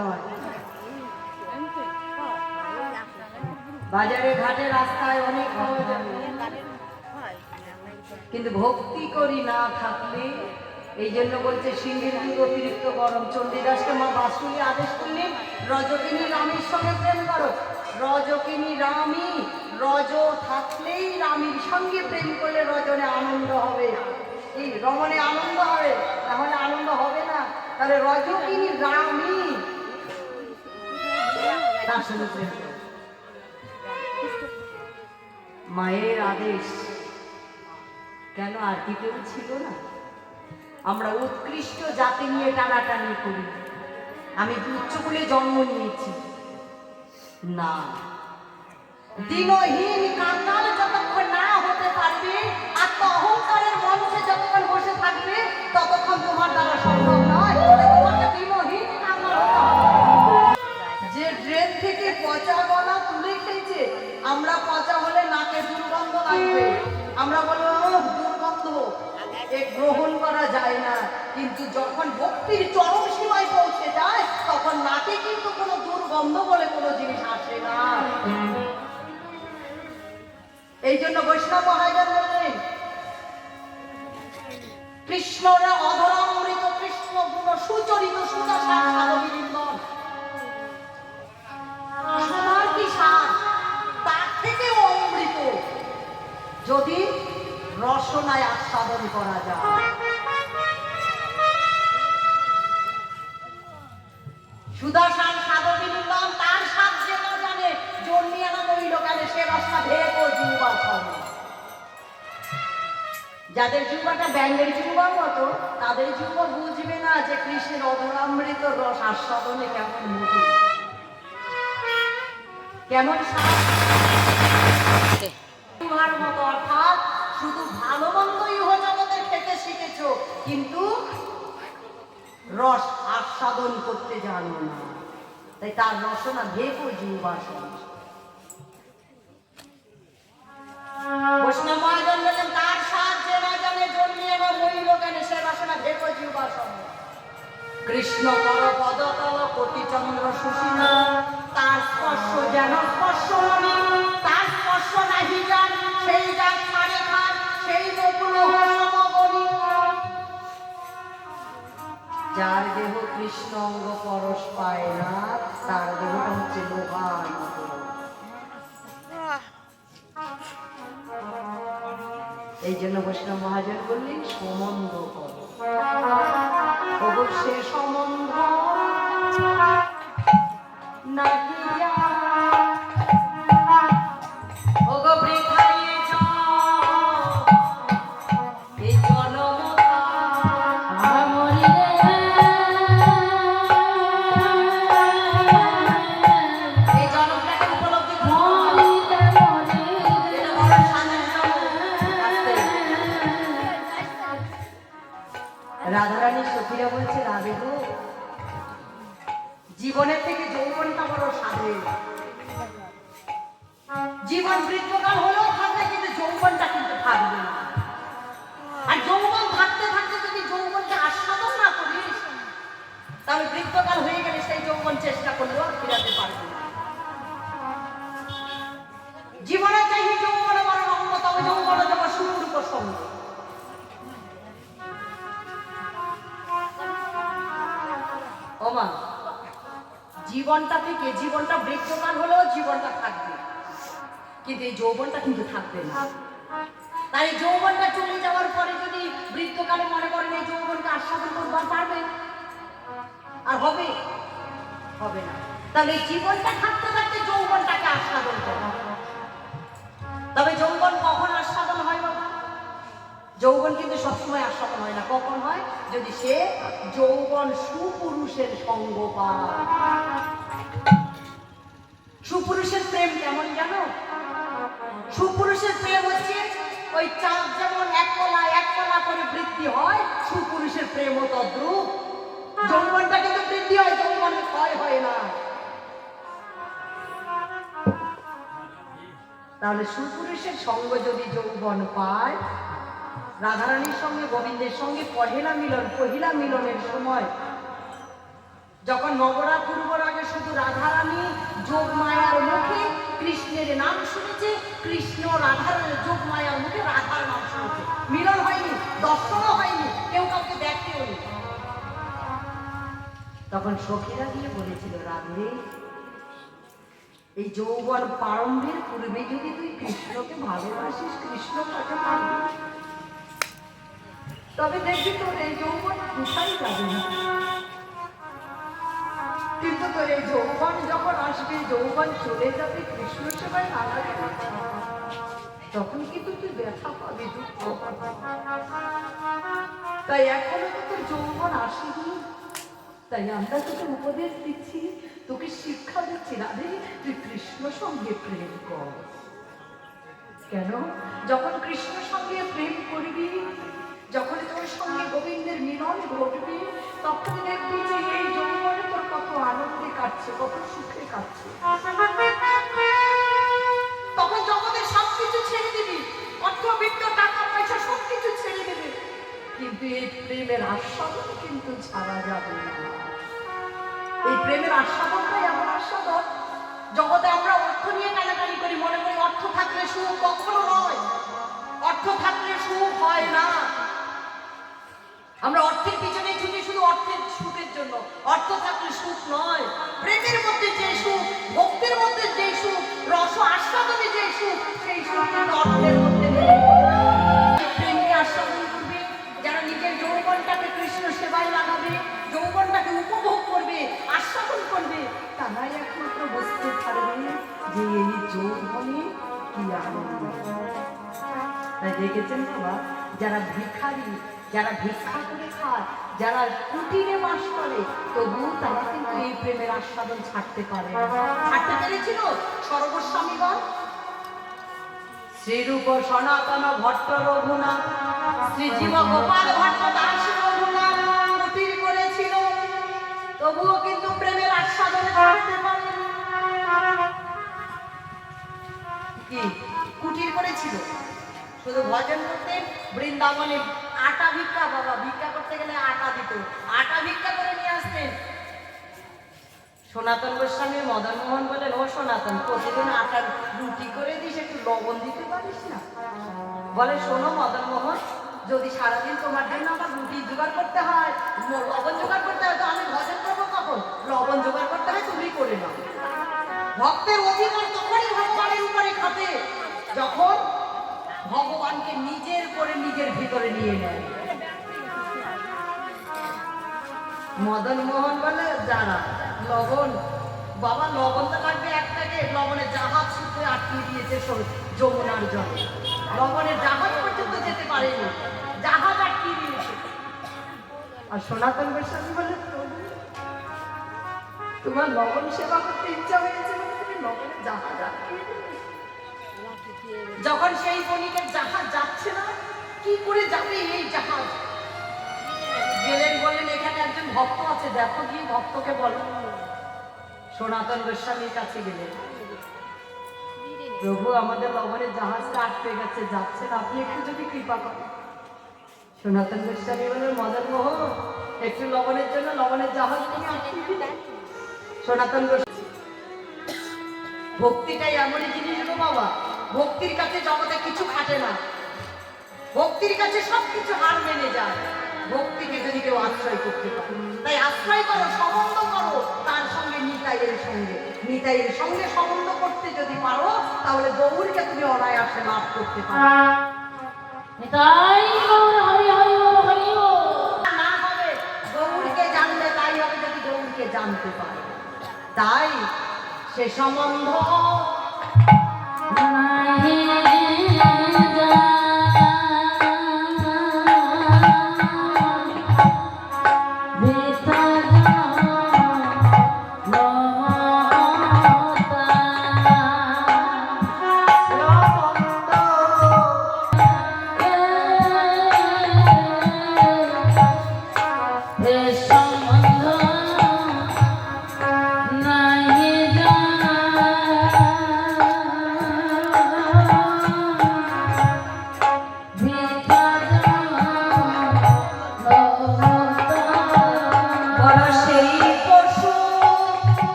নয়। বাজারে ঘাটে রাস্তায় অনেক পাওয়া যাবে, কিন্তু ভক্তি করি না থাকলে, এই জন্য বলছে সিংহের দুধ অতিরিক্ত গরম। চণ্ডীদাসকে মা বাসুলি আদেশ করলেন, রজকিনী রামের সঙ্গে প্রেম করো। রজকিনী রামই, রজ থাকলেই রামের সঙ্গে প্রেম করলে রজনে আনন্দ হবে, এই রমণে আনন্দ হবে, তাহলে আনন্দ হবে না। তাহলে রজকিনী রামই তার সঙ্গে প্রেম করো। মায়ের আদেশ, কেন আর কি কেউ ছিল না? আমরা উৎকৃষ্ট জাতি নিয়ে টানাটানি করি, আমি উচ্চকুলে জন্ম নিয়েছি না। দিনহীন কাঙ্গাল যতক্ষণ না হতে পারবে, আত্ম অহংকারের মঞ্চে যতক্ষণ বসে থাকবে, ততক্ষণ তোমার দ্বারা সম্ভব নয়। তোমাকে দিনহীন কাঙ্গাল হতে হবে। যে ড্রেন থেকে পচা গলা তুলে খেয়েছে, আমরা পচা হলে নাকে দুর্গন্ধ লাগবে, আমরা বলবো দুর্গন্ধ, এ গ্রহণ করা যায় না। কিন্তু যখন ভক্তির চরম সীমায় পৌঁছে যায়, তখন নাকে কিন্তু কোনো দুর্গন্ধ বলে কোনো জিনিস আসে না। এই জন্য বৈষ্ণব মহাজন বললেন, কৃষ্ণরা অধরামৃত, কৃষ্ণ গুণ সুচরিত সুদশার সারবিন্দন। সোনার কি সার, তার থেকেও অমৃত যদি রসনায় আস্বাদন করা যায়। সুদশার সাধবিন্দন, তার স্বাদ যে না জানে, জন্মিয়ে না বইল কেন, সে রসনা ভেদ ও জিহ্বার সঙ্গে। যাদের জিহ্বাটা ব্যাঙের জিহ্বার মতো, তাদের জিহ্বা বুঝবে না যে কৃষ্ণের অধরামৃত রস আস্বাদনে কেমন মধু, কেমন স্বাদ। জিহ্বার মতো, অর্থাৎ শুধু ভালো মন্দ ইহ জগতে খেতে শিখেছো, কিন্তু রস আস্বাদন করতে জানো না, তাই তার রসনা ভেবো জিহ্বার সঙ্গে। বৈষ্ণব মহাজন বলেন, তার স্বাদ যে না জানে, জন্মিয়ে না মইল কেন, সে রসনা ভেবো জিহ্বার সঙ্গে। কৃষ্ণ কর পদতল কোটি চন্দ্র সুশীল, তার স্পর্শ যেন স্পর্শ মনি, তার স্পর্শ নাহি যান, সেই যান ছাড়ে খান, সেই বকুল সমগণি। যার দেহ কৃষ্ণ অঙ্গ পরশ পায় না, তার দেহটা হচ্ছে লোহার মতো। এই জন্য বৈষ্ণব মহাজন বললেন, সম্বন্ধ করো, অবশ্যই সম্বন্ধ নাকি রাধারানী সখীরা বলছে, রাধে গো, জীবনের থেকে যৌবনটা বড় সাধে। জীবন বৃদ্ধকাল হলেও থাকবে, কিন্তু যৌবনটা কিন্তু থাকবে না। আর যৌবন থাকতে থাকতে যদি যৌবনকে আস্বাদন না করিস, তাহলে বৃদ্ধকাল হয়ে গেলে সেই যৌবন চেষ্টা করলেও আর ফিরাতে পারবে না। জীবনে চাই যৌবন বড় অঙ্গ, তবে যৌবন দেব সুরূপ সঙ্গ। ওমা, জীবনটা থেকে, জীবনটা বৃদ্ধকাল হলেও জীবনটা থাকবে, কিন্তু এই যৌবনটা কিন্তু থাকবে না। তাই যৌবনটা চলে যাওয়ার পরে যদি বৃদ্ধকালে মনে করেন এই যৌবনকে আস্বাদন করবার পারবে, আর হবে? হবে না। তাহলে জীবনটা থাকতে থাকতে যৌবনটাকে আস্বাদন করো। তবে যৌবন কখন আস্বাদন হয় বাবা? যৌবন কিন্তু সবসময় আস্বাদন হয় না। কখন হয়? যদি সে যৌবন সুপুরুষের সঙ্গ পায়। সুপুরুষের প্রেম কেমন জানো? সুপুরুষের প্রেম হচ্ছে ওই চাঁদ যেমন এক কলা করে বৃদ্ধি হয়, সুপুরুষের প্রেমও তদ্রূপ। যৌবনটা কিন্তু বৃদ্ধি হয়, যৌবনের ক্ষয় হয় না। তাহলে সুপুরুষের সঙ্গ যদি যৌবন পায়, রাধারানীর সঙ্গে গোবিন্দের সঙ্গে পহিলা মিলনের সময় যখন নবরা পূর্ব যোগমায়ার মুখে কৃষ্ণের নাম শুনেছে, কৃষ্ণ রাধার যোগমায়ার মুখে রাধার নাম শুনেছে। মিলন হয়নি, দর্শনও হয়নি, কেউ কাউকে দেখেও নি। তখন সখীরা গিয়ে বলেছিল, রাধে, এই যৌবন প্রারম্ভের পূর্বে যদি তুই কৃষ্ণকে ভালোবাসিস, কৃষ্ণ তাকে পাবি, তবে দেখবি তোর এই যৌবন কোথায় যাবে না। কিন্তু তোর এই যৌবন যখন আসবে, যৌবন চলে যাবে, কৃষ্ণ সেবায় লাগাবে, তখন কিন্তু তুই ব্যথা পাবি, দুঃখ পাবি। তাই এখনো তো তোর যৌবন আসেনি, তাই আমরা তোকে উপদেশ দিচ্ছি, তোকে শিক্ষা দিচ্ছি, রাধে তুই কৃষ্ণ সঙ্গে প্রেম কর। কেন? যখন কৃষ্ণ সঙ্গে প্রেম করবি, যখন তোর সঙ্গে গোবিন্দের মিলন ঘটবে, তখন দেখবি যে এই যৌবনে তোর কত আনন্দে কাটছে, কত সুখে কাটছে। তখন জগতের সবকিছু ছেড়ে দিবি, অর্থ বিত্ত টাকা পয়সা সবকিছু ছেড়ে দিবি, কিন্তু এই প্রেমের আস্বাদন কিন্তু ছাড়া যাবে না। এই প্রেমের আস্বাদনটাই এমন আস্বাদন, জগতে আমরা অর্থ নিয়ে টানাটানি করি, মনে করি অর্থ থাকলে সুখ, কখনো নয়। অর্থ থাকলে সুখ হয় না। আমরা অর্থের পিছনে ছুটি শুধু অর্থের সুখের জন্য, অর্থ থাকলে সুখ নয়। প্রেমের মধ্যে যে সুখ, ভক্তির মধ্যে যে সুখ, রস আস্বাদনে যে সুখ, সেই সুখ কিন্তু অর্থের মধ্যে নেই। প্রেমকে আস্বাদন করবে যারা নিজের যৌবনটাকে কৃষ্ণ সেবায় লাগাবে, যৌবনটাকে উপভোগ করবে, আস্বাদন করবে, তারাই একমাত্র বুঝতে পারবে যে এই যৌবনে কি আনন্দ। তাই দেখেছেন বাবা, যারা ভিখারি, যারা ভিক্ষা করে খায়, যারা কুটিরে বাস করে, তবু তারা কিন্তু এই প্রেমের আস্বাদন ছাড়তে পারে। ছাড়তে পেরেছিল সর্বস্বামীগণ। শ্রীরূপ সনাতন ভট্ট রঘুনাথ, শ্রীজীব গোপাল ভট্ট দাস রঘুনাথ কুটির করেছিল, তবুও কিন্তু প্রেমের আস্বাদন ছাড়তে পারে। কি কুটির করেছিল? শুধু ভজন করতে বৃন্দাবনে আটা ভিক্ষা, বাবা ভিক্ষা করতে গেলে আটা দিত, আটা ভিক্ষা করে নিয়ে আসতেন। সনাতন গোস্বামী মদন মোহন বলেন, ও সনাতন, প্রতিদিন আটার রুটি করে দিস, একটু লবণ দিতে পারিস না? বলে, শোনো মদন মোহন, যদি সারাদিন তোমার জন্য আমার রুটি জোগাড় করতে হয়, লবণ জোগাড় করতে হয়, তো আমি ভজন করবো কখন? লবণ জোগাড় করতে হয়, তুমি করে নাও। ভক্তের অধিকার তখনই ভগবানের উপরে খাটে, যখন ভগবানকে নিজের করে নিজের ভিতরে নিয়ে নেয়। মদন মোহন বলে, যারা লবণ, বাবা লবণ তো লাগবে এক প্যাকেট, লবণের জাহাজ সূত্রে আটকিয়ে দিয়েছে যমুনার জলে, লবণের জাহাজ পর্যন্ত যেতে পারেনি, জাহাজ আটকিয়ে দিয়েছে। আর সনাতন গোস্বামী বলে, তোমার লবণ সেবা করতে ইচ্ছা হয়েছে, তুমি লবণের জাহাজ আটকিয়ে দিয়েছে। যখন সেই বণিকের জাহাজ যাচ্ছে না, কি করে যাবে এই জাহাজ? গেলেন, বলেন এখানে একজন ভক্ত আছে, দেখো গিয়ে ভক্তকে বলো। সনাতন গোস্বামীর কাছে গেলেন, প্রভু আমাদের লবণের জাহাজটা আটকে গেছে, যাচ্ছে না, আপনি একটু যদি কৃপা করেন। সনাতন গোস্বামী বলেন, মদন মোহন, একটু লবণের জন্য লবণের জাহাজ তুমি আটকে দিলেন। সনাতন গোস্বামী, ভক্তিটাই এমনই জিনিস গো বাবা, ভক্তির কাছে জগতে কিছু খাটে না, ভক্তির কাছে সবকিছু হার মেনে যায়, ভক্তিকে যদি কেউ আশ্রয় করতে পারে। তাই আশ্রয় করো, সম্বন্ধ করো তার সঙ্গে, নিতাইয়ের সঙ্গে। নিতাইয়ের সঙ্গে সম্বন্ধ করতে যদি পারো, তাহলে গৌরকে তুমি অনায়াসে লাভ করতে পারো। না হবে গৌরকে জানলে, তাই হবে যদি গৌরকে জানতে পারো। তাই সে সম্বন্ধ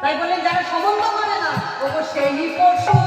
তাই বললেন যারা সম্বন্ধ করে না ওগো সেই পশু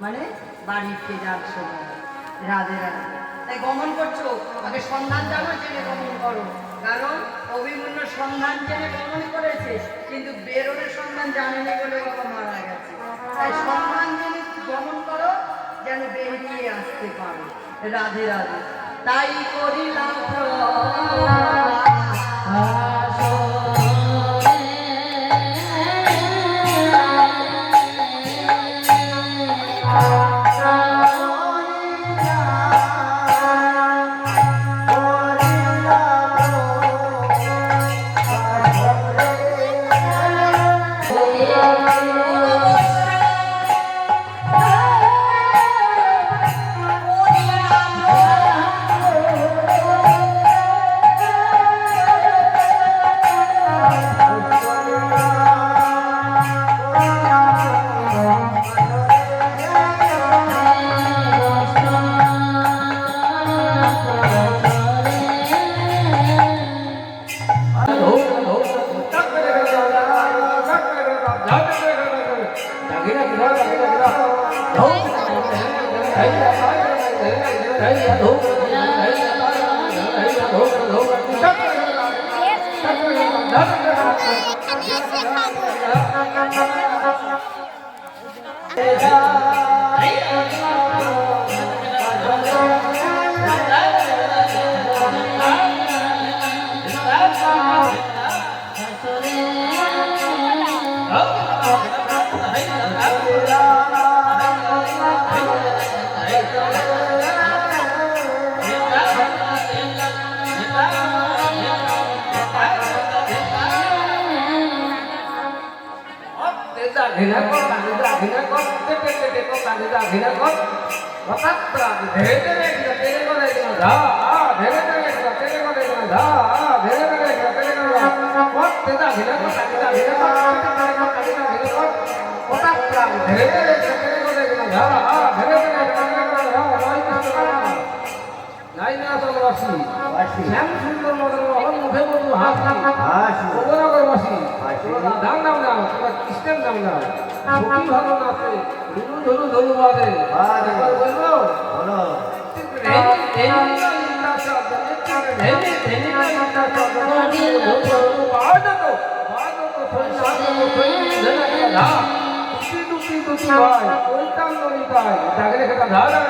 মানে বাড়ি ফেরার সময় রাধে রাধে তাই গমন করছো আগে সন্ধান জানো জেনে গমন করো কারণ অভিমন্যু সন্ধান জেনে গমন করেছে কিন্তু বেরোনের সন্ধান জানেনি বলে বাবা মারা গেছে তাই সন্ধান জেনে গমন করো যেন বেরিয়ে আসতে পারো রাধে রাধে তাই করিলাম ধারা